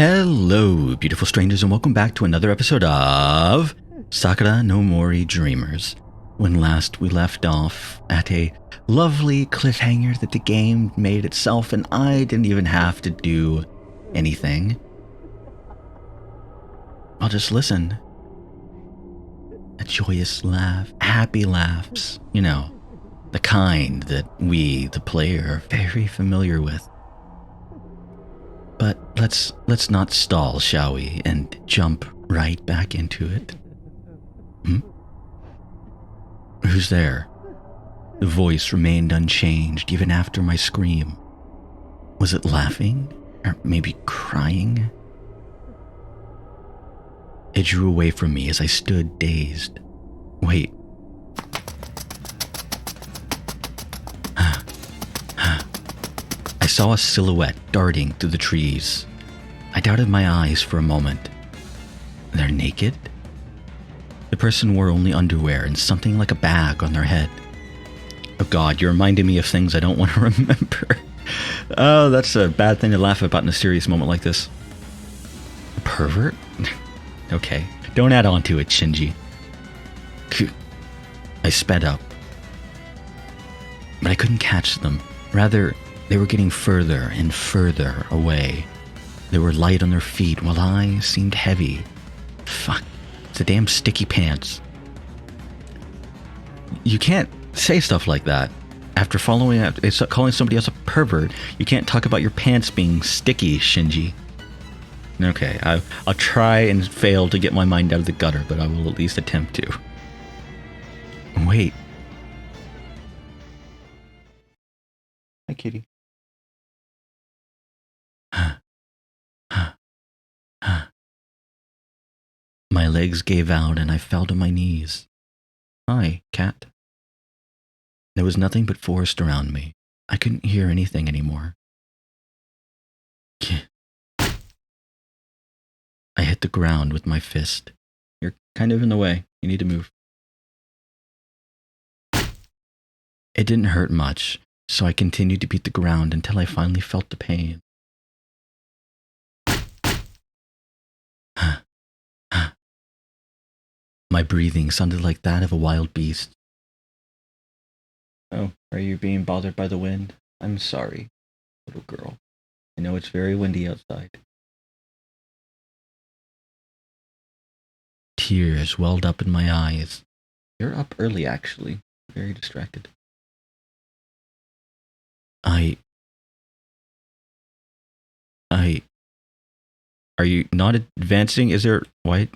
Hello, beautiful strangers, and welcome back to another episode of Sakura no Mori Dreamers. When last we left off at a lovely cliffhanger that the game made itself, and I didn't even have to do anything. I'll just listen. A joyous laugh, happy laughs, you know, the kind that we, the player, are very familiar with. But let's not stall, shall we, and jump right back into it. Who's there? The voice remained unchanged even after my scream. Was it laughing? Or maybe crying? It drew away from me as I stood dazed. Wait. I saw a silhouette darting through the trees. I doubted my eyes for a moment. They're naked? The person wore only underwear and something like a bag on their head. Oh God, you're reminding me of things I don't want to remember. Oh, that's a bad thing to laugh about in a serious moment like this. A pervert? Okay, don't add on to it, Shinji. I sped up. But I couldn't catch them. Rather, they were getting further and further away. They were light on their feet while I seemed heavy. Fuck, it's the damn sticky pants. You can't say stuff like that. After calling somebody else a pervert, you can't talk about your pants being sticky, Shinji. Okay, I'll try and fail to get my mind out of the gutter, but I will at least attempt to. Wait. Hi, kitty. My legs gave out and I fell to my knees. Hi, cat. There was nothing but forest around me. I couldn't hear anything anymore. I hit the ground with my fist. You're kind of in the way. You need to move. It didn't hurt much, so I continued to beat the ground until I finally felt the pain. My breathing sounded like that of a wild beast. Oh, are you being bothered by the wind? I'm sorry, little girl. I know it's very windy outside. Tears welled up in my eyes. You're up early, actually. Very distracted. Are you not advancing? Is there white?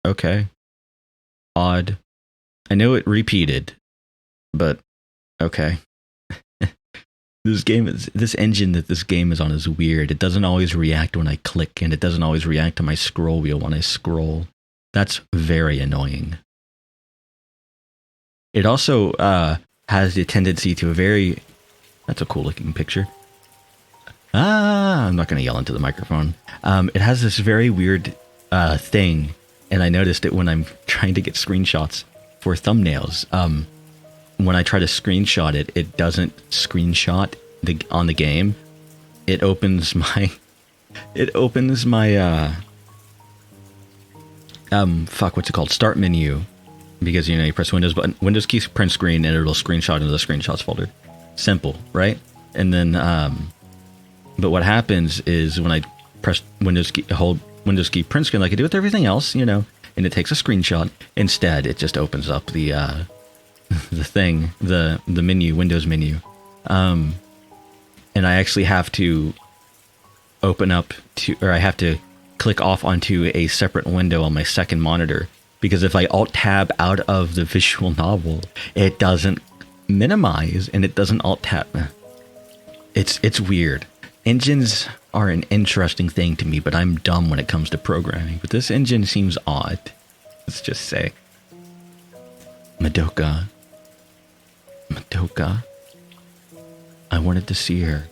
Okay. Odd. I know it repeated, but okay. This engine that this game is on is weird. It doesn't always react when I click, and it doesn't always react to my scroll wheel when I scroll. That's very annoying. It also has the tendency to that's a cool looking picture. I'm not going to yell into the microphone. It has this very weird thing, and I noticed it when I'm trying to get screenshots for thumbnails. When I try to screenshot it, it doesn't screenshot on the game. It opens my what's it called? Start menu. Because, you know, you press Windows key, print screen, and it'll screenshot into the screenshots folder. Simple, right? And then, but what happens is when I press hold Windows key, print screen, like I do with everything else, you know, and it takes a screenshot. Instead, it just opens up the thing, the menu, Windows menu. And I actually have to I have to click off onto a separate window on my second monitor. Because if I Alt-Tab out of the visual novel, it doesn't minimize and it doesn't Alt-Tab. It's weird. Engines are an interesting thing to me, but I'm dumb when it comes to programming. But this engine seems odd. Let's just say. Madoka. I wanted to see her.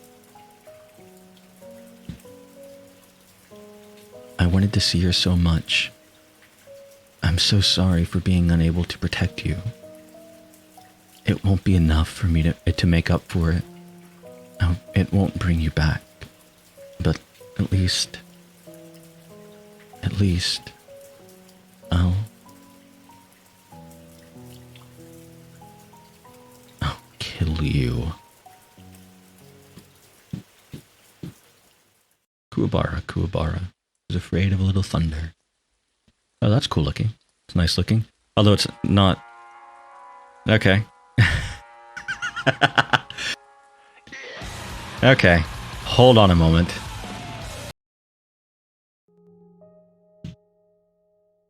I wanted to see her so much. I'm so sorry for being unable to protect you. It won't be enough for me to make up for it. It won't bring you back. But At least. I'll kill you. Kuwabara is afraid of a little thunder. Oh, that's cool looking. It's nice looking. Although it's not... Okay. Okay. Hold on a moment.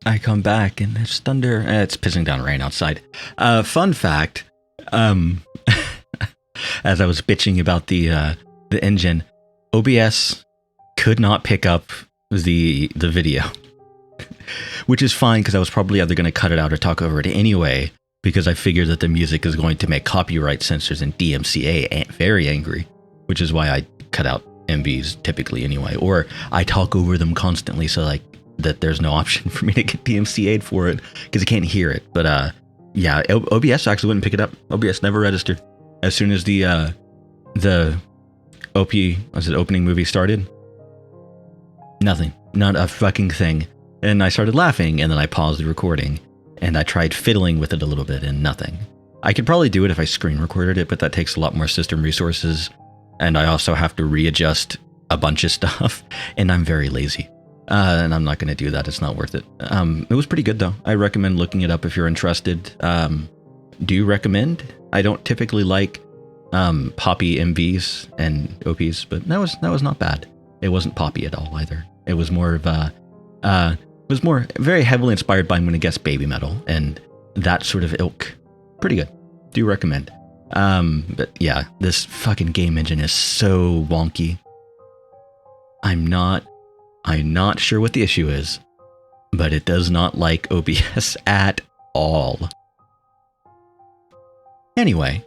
I come back and there's thunder. It's pissing down rain outside. Fun fact. As I was bitching about the engine, OBS could not pick up the video. Which is fine, because I was probably either going to cut it out or talk over it anyway, because I figured that the music is going to make copyright censors and DMCA very angry, which is why I cut out MVs typically anyway, or I talk over them constantly so like that there's no option for me to get DMCA'd for it, because I can't hear it. But yeah, OBS actually wouldn't pick it up. OBS never registered. As soon as the opening movie started, nothing, not a fucking thing. And I started laughing, and then I paused the recording, and I tried fiddling with it a little bit, and nothing. I could probably do it if I screen recorded it, but that takes a lot more system resources, and I also have to readjust a bunch of stuff, and I'm very lazy. And I'm not going to do that. It's not worth it. It was pretty good, though. I recommend looking it up if you're interested. Do you recommend? I don't typically like poppy MVs and OPs, but that was not bad. It wasn't poppy at all either. It was more of a... it was more very heavily inspired by, I'm going to guess, baby metal and that sort of ilk. Pretty good. Do recommend. But yeah, this fucking game engine is so wonky. I'm not sure what the issue is, but it does not like OBS at all. Anyway.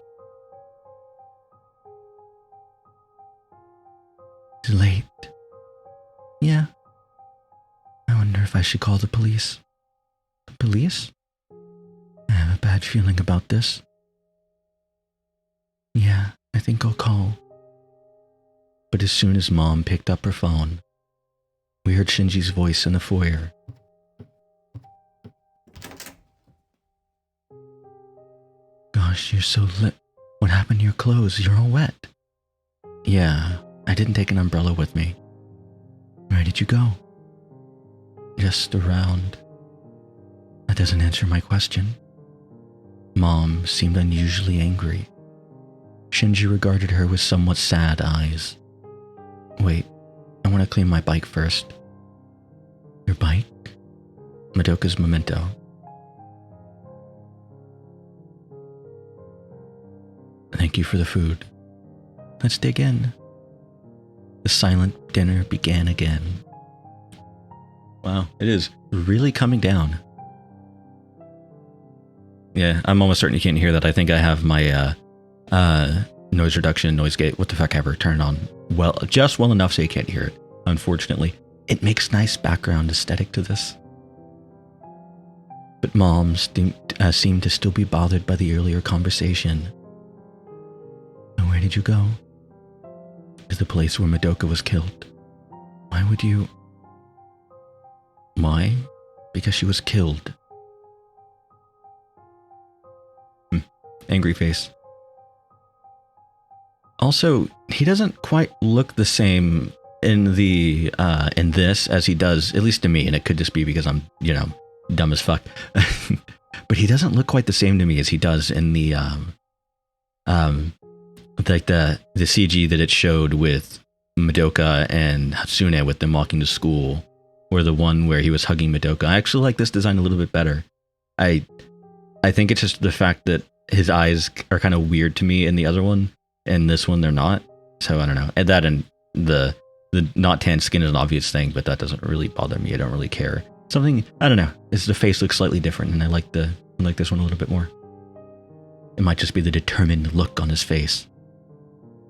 It's late. Yeah. I wonder if I should call the police. The police? I have a bad feeling about this. Yeah, I think I'll call. But as soon as Mom picked up her phone, we heard Shinji's voice in the foyer. Gosh, you're so lit. What happened to your clothes? You're all wet. Yeah, I didn't take an umbrella with me. Where did you go? Just around. That doesn't answer my question. Mom seemed unusually angry. Shinji regarded her with somewhat sad eyes. Wait, I want to clean my bike first. Your bike? Madoka's memento. Thank you for the food. Let's dig in. The silent dinner began again. Wow, it is really coming down. Yeah, I'm almost certain you can't hear that. I think I have my noise reduction, noise gate, what the fuck ever, turned on just well enough so you can't hear it. Unfortunately, it makes nice background aesthetic to this. But Mom seemed to still be bothered by the earlier conversation. Where did you go? To the place where Madoka was killed. Why would you... Why? Because she was killed. Angry face. Also, he doesn't quite look the same in the in this as he does, at least to me, and it could just be because I'm, dumb as fuck. But he doesn't look quite the same to me as he does in the like the CG that it showed with Madoka and Hatsune with them walking to school, or the one where he was hugging Madoka. I actually like this design a little bit better. I think it's just the fact that his eyes are kind of weird to me in the other one, and this one they're not. So I don't know. And that and the not tan skin is an obvious thing, but that doesn't really bother me. I don't really care. Something, I don't know. It's the face looks slightly different, and I like this one a little bit more. It might just be the determined look on his face.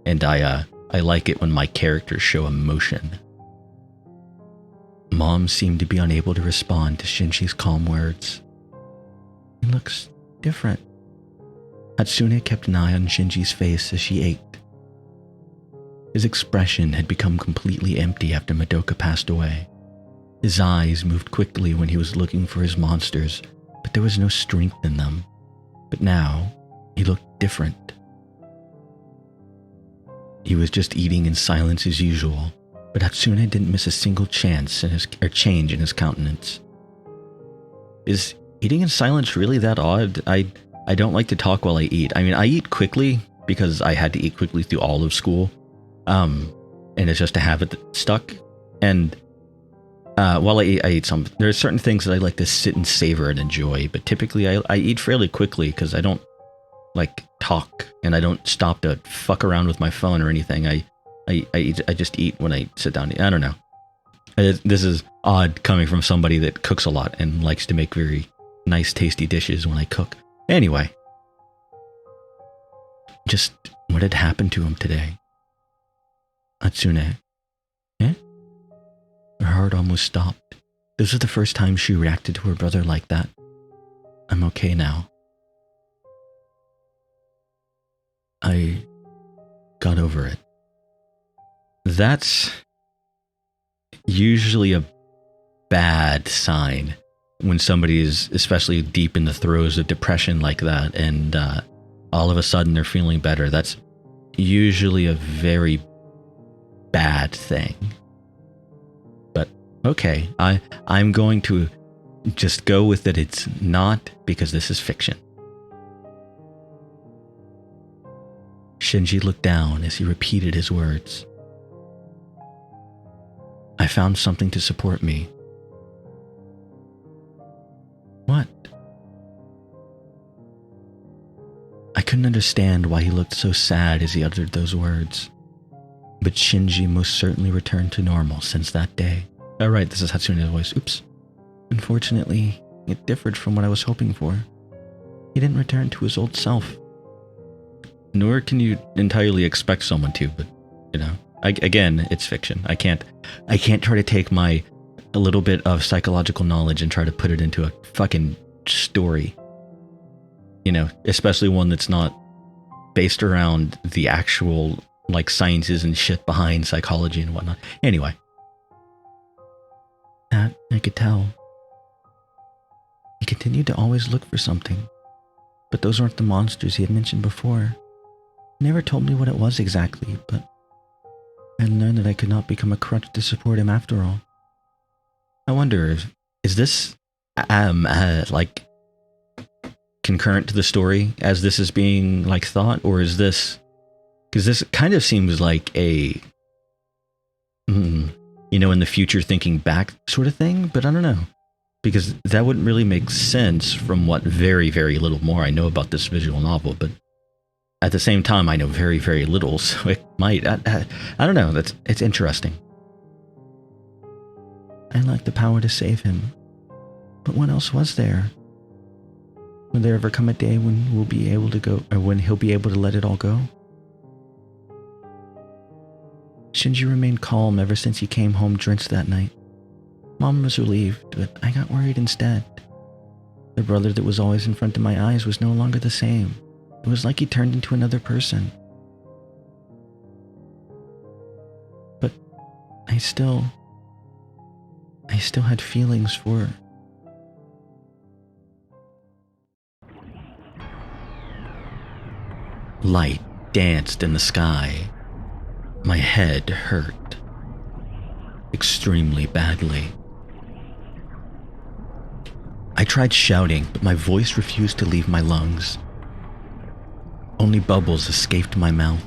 And I like it when my characters show emotion. Mom seemed to be unable to respond to Shinji's calm words. He looks different. Hatsune kept an eye on Shinji's face as she ate. His expression had become completely empty after Madoka passed away. His eyes moved quickly when he was looking for his monsters, but there was no strength in them. But now, he looked different. He was just eating in silence as usual, but Hatsune didn't miss a single change in his countenance. Is eating in silence really that odd? I don't like to talk while I eat. I mean, I eat quickly because I had to eat quickly through all of school. And it's just a habit that stuck. And while I eat some, there are certain things that I like to sit and savor and enjoy, but typically I eat fairly quickly because I don't like talk and I don't stop to fuck around with my phone or anything. I just eat when I sit down. I don't know. This is odd coming from somebody that cooks a lot and likes to make very nice, tasty dishes when I cook. Anyway, just what had happened to him today? Hatsune. Eh? Her heart almost stopped. This was the first time she reacted to her brother like that. I'm okay now. I got over it. That's usually a bad sign when somebody is especially deep in the throes of depression like that, and all of a sudden they're feeling better. That's usually a very bad thing. But okay, I'm going to just go with it. It's not, because this is fiction. Shinji looked down as he repeated his words. I found something to support me. What? I couldn't understand why he looked so sad as he uttered those words. But Shinji most certainly returned to normal since that day. Oh right, this is Hatsune's voice. Oops. Unfortunately, it differed from what I was hoping for. He didn't return to his old self. Nor can you entirely expect someone to, but, you know, again, it's fiction. I can't try to take a little bit of psychological knowledge and try to put it into a fucking story. You know, especially one that's not based around the actual, like, sciences and shit behind psychology and whatnot. Anyway. That, I could tell. He continued to always look for something. But those weren't the monsters he had mentioned before. He never told me what it was exactly, but I learned that I could not become a crutch to support him after all. I wonder, is this, like, concurrent to the story as this is being, like, thought? Or is this, because this kind of seems like a, you know, in the future thinking back sort of thing, but I don't know. Because that wouldn't really make sense from what very, very little more I know about this visual novel, but at the same time, I know very, very little, so it might, I don't know, it's interesting. I lack the power to save him, but what else was there? Will there ever come a day when we'll be able to go, or when he'll be able to let it all go? Shinji remained calm ever since he came home drenched that night. Mom was relieved, but I got worried instead. The brother that was always in front of my eyes was no longer the same. It was like he turned into another person. But I still had feelings for... Light danced in the sky. My head hurt. Extremely badly. I tried shouting, but my voice refused to leave my lungs. Only bubbles escaped my mouth.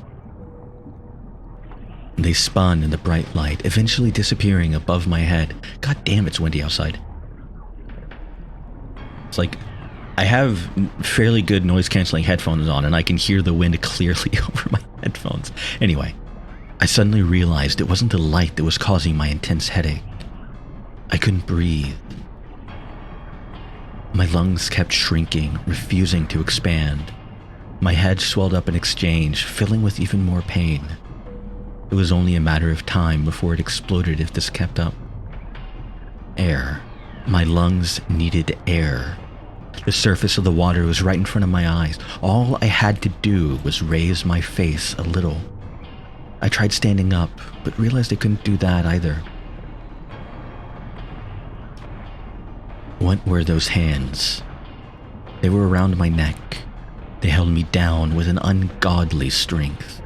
They spun in the bright light, eventually disappearing above my head. God damn, it's windy outside. It's like, I have fairly good noise-canceling headphones on, and I can hear the wind clearly over my headphones. Anyway, I suddenly realized it wasn't the light that was causing my intense headache. I couldn't breathe. My lungs kept shrinking, refusing to expand. My head swelled up in exchange, filling with even more pain. It was only a matter of time before it exploded if this kept up. Air. My lungs needed air. The surface of the water was right in front of my eyes. All I had to do was raise my face a little. I tried standing up, but realized I couldn't do that either. What were those hands? They were around my neck. They held me down with an ungodly strength.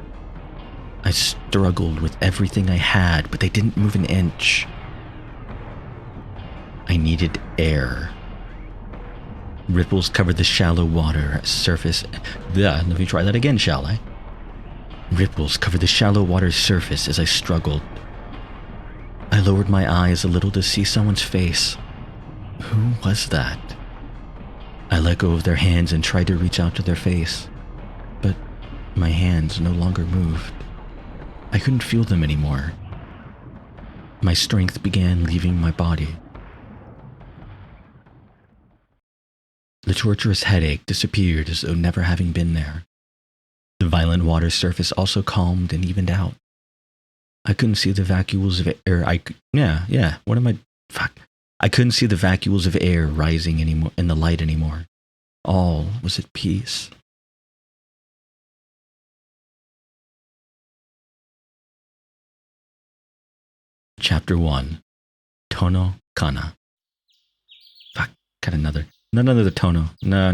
I struggled with everything I had, but they didn't move an inch. I needed air. Ripples covered the shallow water surface. Let me try that again, shall I? Ripples covered the shallow water's surface as I struggled. I lowered my eyes a little to see someone's face. Who was that? I let go of their hands and tried to reach out to their face, but my hands no longer moved. I couldn't feel them anymore. My strength began leaving my body. The torturous headache disappeared as though never having been there. The violent water surface also calmed and evened out. I couldn't see the vacuoles of air. I couldn't see the vacuoles of air rising anymore in the light anymore. All was at peace. Chapter 1. Tono Kana. Fuck, got another. None other Tono. No.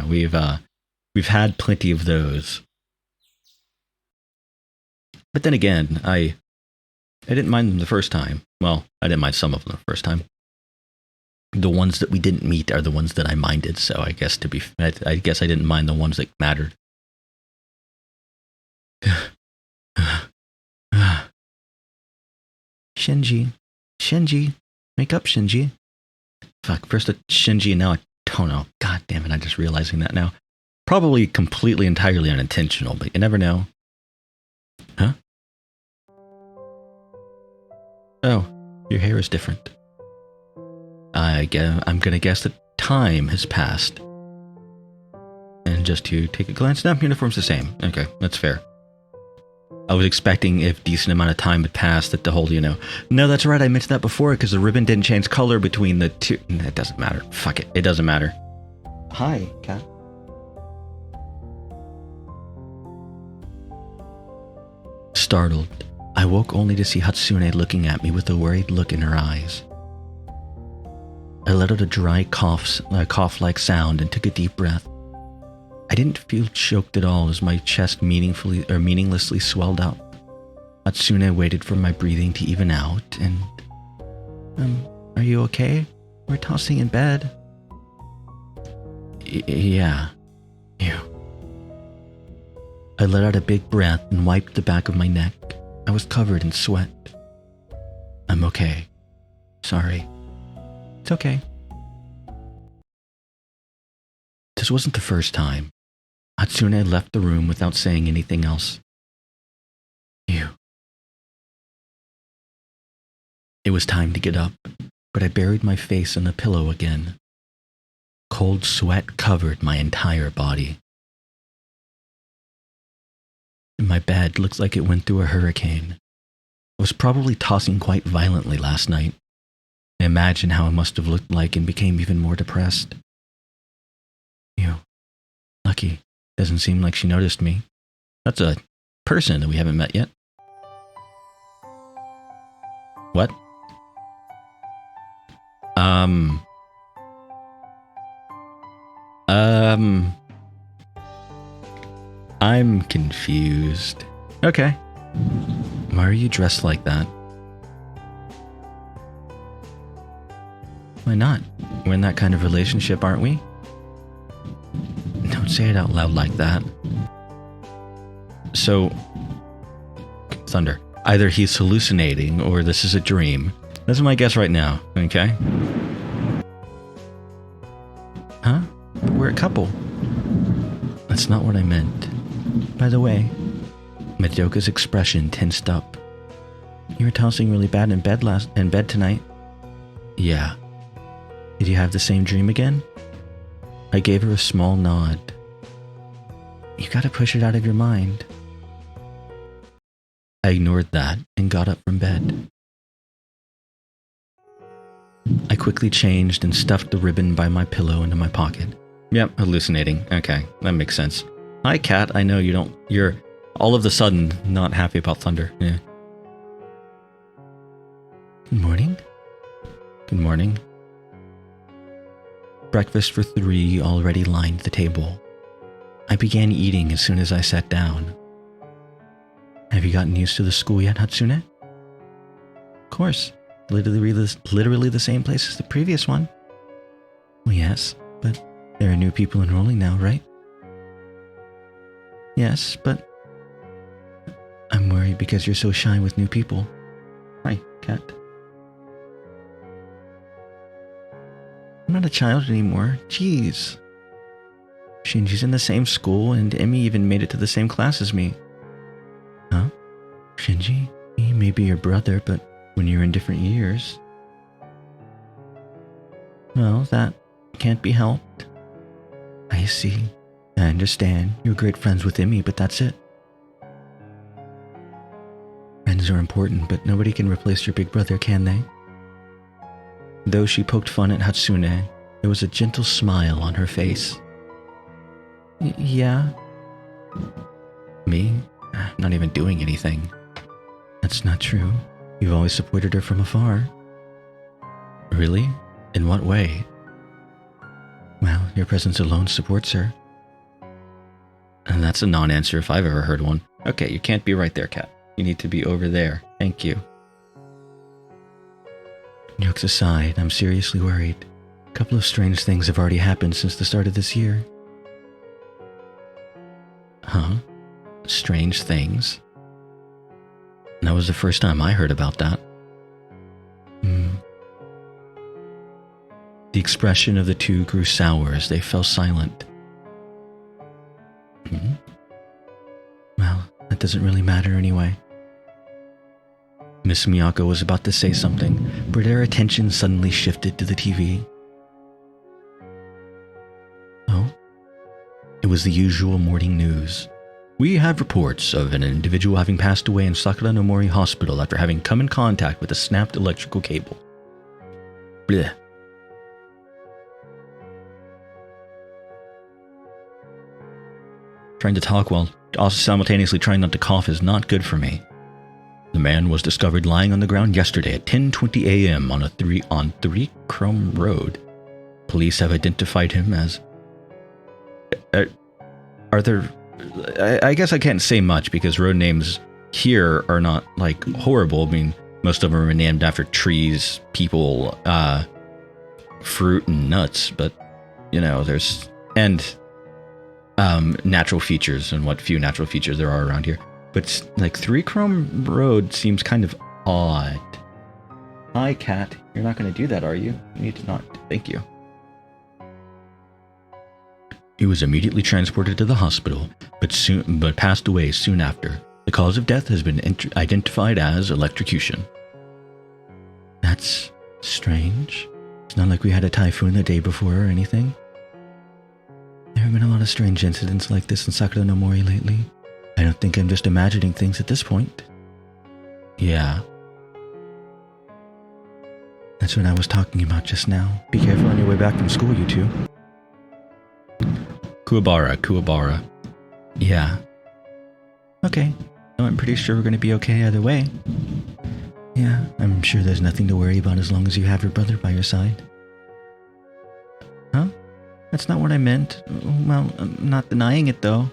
We've had plenty of those. But then again, I didn't mind them the first time. Well, I didn't mind some of them the first time. The ones that we didn't meet are the ones that I minded, so I guess I didn't mind the ones that mattered. Shinji, wake up, Shinji. Fuck, first a Shinji and now a Tono. God damn it, I'm just realizing that now. Probably completely, entirely unintentional, but you never know. Huh? Oh, your hair is different. I'm gonna guess that time has passed. And just to take a glance, no, uniform's the same. Okay, that's fair. I was expecting if decent amount of time had passed that the whole, no, that's right, I mentioned that before because the ribbon didn't change color between the two. It doesn't matter. Fuck it. It doesn't matter. Hi, cat. Startled, I woke only to see Hatsune looking at me with a worried look in her eyes. I let out a dry cough-like sound and took a deep breath. I didn't feel choked at all as my chest meaninglessly swelled up. Hatsune waited for my breathing to even out and... are you okay? We're tossing in bed. Yeah. Ew. I let out a big breath and wiped the back of my neck. I was covered in sweat. I'm okay. Sorry. It's okay. This wasn't the first time. Hatsune left the room without saying anything else. Ew. It was time to get up, but I buried my face in the pillow again. Cold sweat covered my entire body. My bed looks like it went through a hurricane. I was probably tossing quite violently last night. I imagine how it must have looked like and became even more depressed. Ew. Lucky. Doesn't seem like she noticed me. That's a person that we haven't met yet. What? I'm confused. Okay. Why are you dressed like that? Why not? We're in that kind of relationship, aren't we? Don't say it out loud like that. So, Thunder, either he's hallucinating or this is a dream. That's my guess right now, okay? Huh? We're a couple. That's not what I meant. By the way, Madoka's expression tensed up. You were tossing really bad in bed tonight. Yeah. Did you have the same dream again? I gave her a small nod. You gotta push it out of your mind. I ignored that and got up from bed. I quickly changed and stuffed the ribbon by my pillow into my pocket. Yep, hallucinating. Okay, that makes sense. Hi, cat. I know you're All of the sudden, not happy about thunder. Yeah. Good morning. Good morning. Breakfast for 3 already lined the table. I began eating as soon as I sat down. Have you gotten used to the school yet, Hatsune? Of course. Literally the same place as the previous one. Well, yes, but there are new people enrolling now, right? Yes, but I'm worried because you're so shy with new people. Hi, cat. I'm not a child anymore. Jeez. Shinji's in the same school, and Emmy even made it to the same class as me. Huh? Shinji? He may be your brother, but when you're in different years... Well, that can't be helped. I see. I understand. You're great friends with Emmy, but that's it. Friends are important, but nobody can replace your big brother, can they? Though she poked fun at Hatsune, there was a gentle smile on her face. Yeah? Me? Not even doing anything. That's not true. You've always supported her from afar. Really? In what way? Well, your presence alone supports her. And that's a non-answer if I've ever heard one. Okay, you can't be right there, cat. You need to be over there. Thank you. Jokes aside, I'm seriously worried. A couple of strange things have already happened since the start of this year. Huh? Strange things? That was the first time I heard about that. The expression of the two grew sour as they fell silent. Well, that doesn't really matter anyway. Miss Miyako was about to say something, but their attention suddenly shifted to the TV. Oh? It was the usual morning news. We have reports of an individual having passed away in Sakura no Mori Hospital after having come in contact with a snapped electrical cable. Blech. Trying to talk while also simultaneously trying not to cough is not good for me. The man was discovered lying on the ground yesterday at 10:20 a.m. on 3 Chrome Road. Police have identified him as... Are there... I guess I can't say much because road names here are not, like, horrible. I mean, most of them are named after trees, people, fruit, and nuts. But, you know, there's... And... natural features and what few natural features there are around here. But, like, 3 Chrome Road seems kind of odd. Hi, cat. You're not going to do that, are you? You need to not. Thank you. He was immediately transported to the hospital, but passed away soon after. The cause of death has been identified as electrocution. That's strange. It's not like we had a typhoon the day before or anything. There have been a lot of strange incidents like this in Sakura no Mori lately. I don't think I'm just imagining things at this point. Yeah. That's what I was talking about just now. Be careful on your way back from school, you two. Kuwabara. Yeah. Okay. No, I'm pretty sure we're going to be okay either way. Yeah, I'm sure there's nothing to worry about as long as you have your brother by your side. Huh? That's not what I meant. Well, I'm not denying it, though.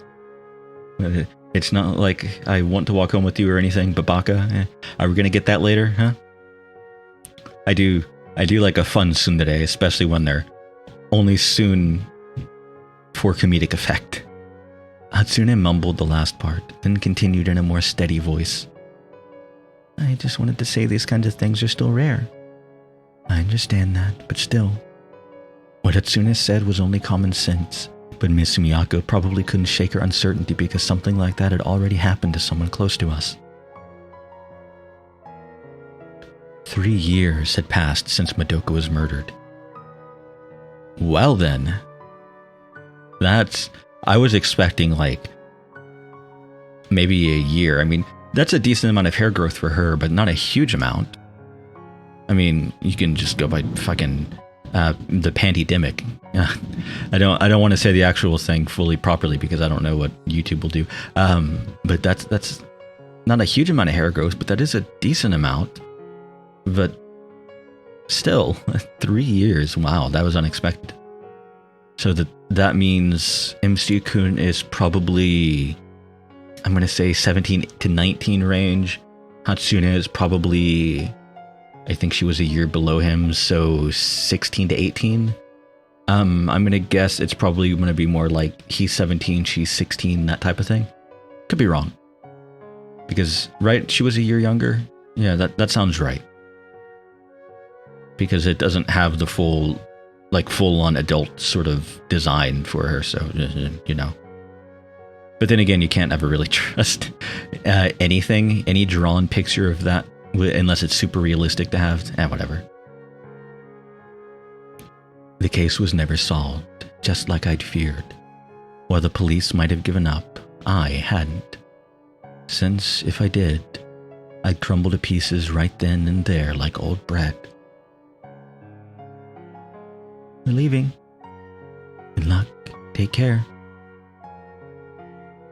It's not like I want to walk home with you or anything, but Baka, are we going to get that later, huh? I do like a fun tsundere, especially when they're only soon for comedic effect. Hatsune mumbled the last part, then continued in a more steady voice. I just wanted to say these kinds of things are still rare. I understand that, but still. What Hatsune said was only common sense, but Miss Miyako probably couldn't shake her uncertainty because something like that had already happened to someone close to us. 3 years had passed since Madoka was murdered. Well then, I was expecting like maybe a year. I mean, that's a decent amount of hair growth for her, but not a huge amount. I mean, you can just go by fucking The pandemic. I don't want to say the actual thing fully properly because I don't know what YouTube will do. But that's not a huge amount of hair growth, but that is a decent amount. But still, 3 years. Wow, that was unexpected. So that means MC-kun is probably, I'm going to say 17 to 19 range. Hatsune is probably, I think she was a year below him, so 16 to 18. I'm going to guess it's probably going to be more like he's 17, she's 16, that type of thing. Could be wrong. Because, right, she was a year younger? Yeah, that sounds right. Because it doesn't have the full-on adult sort of design for her, so, you know. But then again, you can't ever really trust anything, any drawn picture of that, unless it's super realistic to have. Whatever. The case was never solved, just like I'd feared. While the police might have given up, I hadn't. Since, if I did, I'd crumble to pieces right then and there like old bread. We're leaving. Good luck. Take care.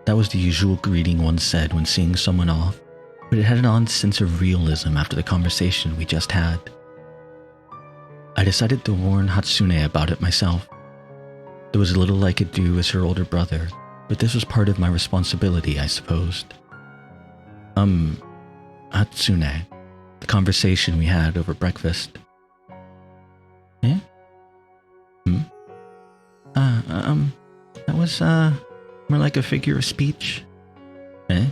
That was the usual greeting one said when seeing someone off, but it had an odd sense of realism after the conversation we just had. I decided to warn Hatsune about it myself. There was little I could do as her older brother, but this was part of my responsibility, I supposed. Hatsune, the conversation we had over breakfast. Eh? That was, more like a figure of speech. Eh?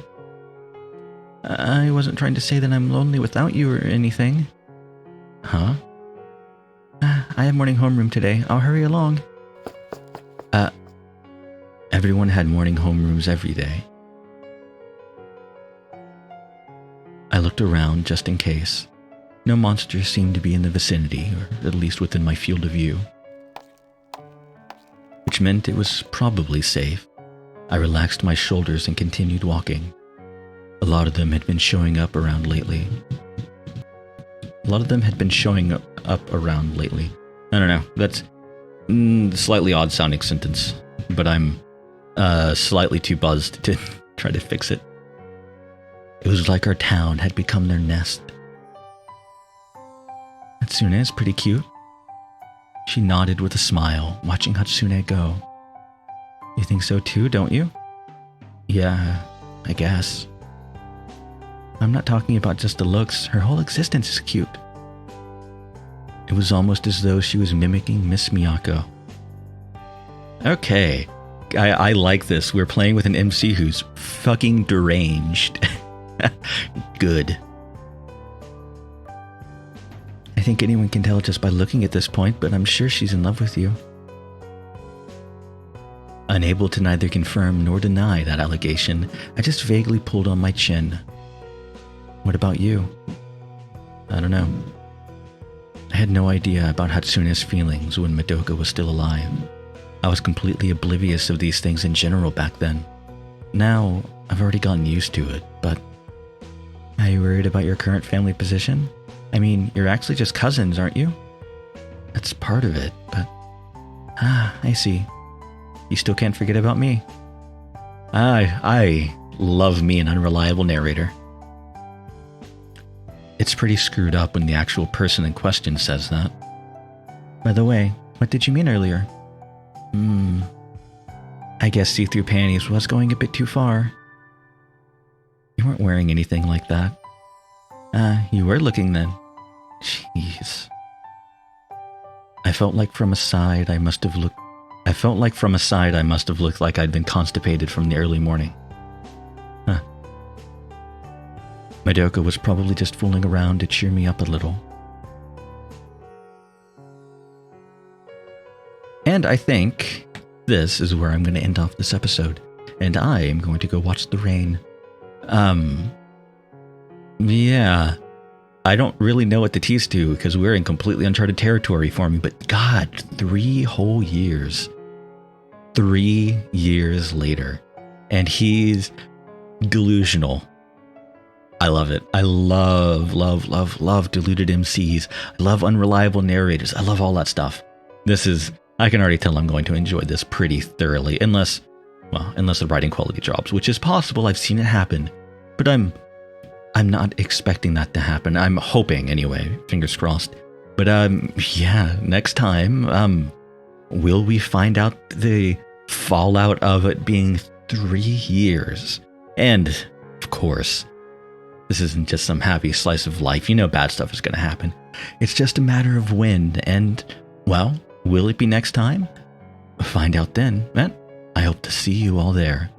I wasn't trying to say that I'm lonely without you or anything. Huh? I have morning homeroom today. I'll hurry along. Everyone had morning homerooms every day. I looked around just in case. No monsters seemed to be in the vicinity, or at least within my field of view. Which meant it was probably safe. I relaxed my shoulders and continued walking. A lot of them had been showing up around lately. I don't know, that's a slightly odd sounding sentence, but I'm slightly too buzzed to try to fix it. It was like our town had become their nest. Hatsune is pretty cute. She nodded with a smile, watching Hatsune go. You think so too, don't you? Yeah, I guess. I'm not talking about just the looks, her whole existence is cute. It was almost as though she was mimicking Miss Miyako. Okay, I like this. We're playing with an MC who's fucking deranged. Good. I think anyone can tell just by looking at this point, but I'm sure she's in love with you. Unable to neither confirm nor deny that allegation, I just vaguely pulled on my chin. What about you? I don't know. I had no idea about Hatsune's feelings when Madoka was still alive. I was completely oblivious of these things in general back then. Now, I've already gotten used to it, but... Are you worried about your current family position? I mean, you're actually just cousins, aren't you? That's part of it, but... I see. You still can't forget about me. I love me an unreliable narrator. It's pretty screwed up when the actual person in question says that. By the way, what did you mean earlier? I guess see-through panties was going a bit too far. You weren't wearing anything like that. You were looking then. Jeez. I felt like from a side I must have looked like I'd been constipated from the early morning. Madoka was probably just fooling around to cheer me up a little. And I think this is where I'm going to end off this episode. And I am going to go watch the rain. Yeah. I don't really know what to tease to because we're in completely uncharted territory for me. But God, 3 whole years. 3 years later. And he's delusional. I I love it. I love diluted MCs. I love unreliable narrators. I love all that stuff. I can already tell I'm going to enjoy this pretty thoroughly, unless the writing quality drops, which is possible. I've seen it happen, but I'm not expecting that to happen. I'm hoping anyway, fingers crossed. But yeah, next time, will we find out the fallout of it being 3 years? And of course, this isn't just some happy slice of life. You know bad stuff is going to happen. It's just a matter of when. And, well, will it be next time? Find out then. Man, I hope to see you all there.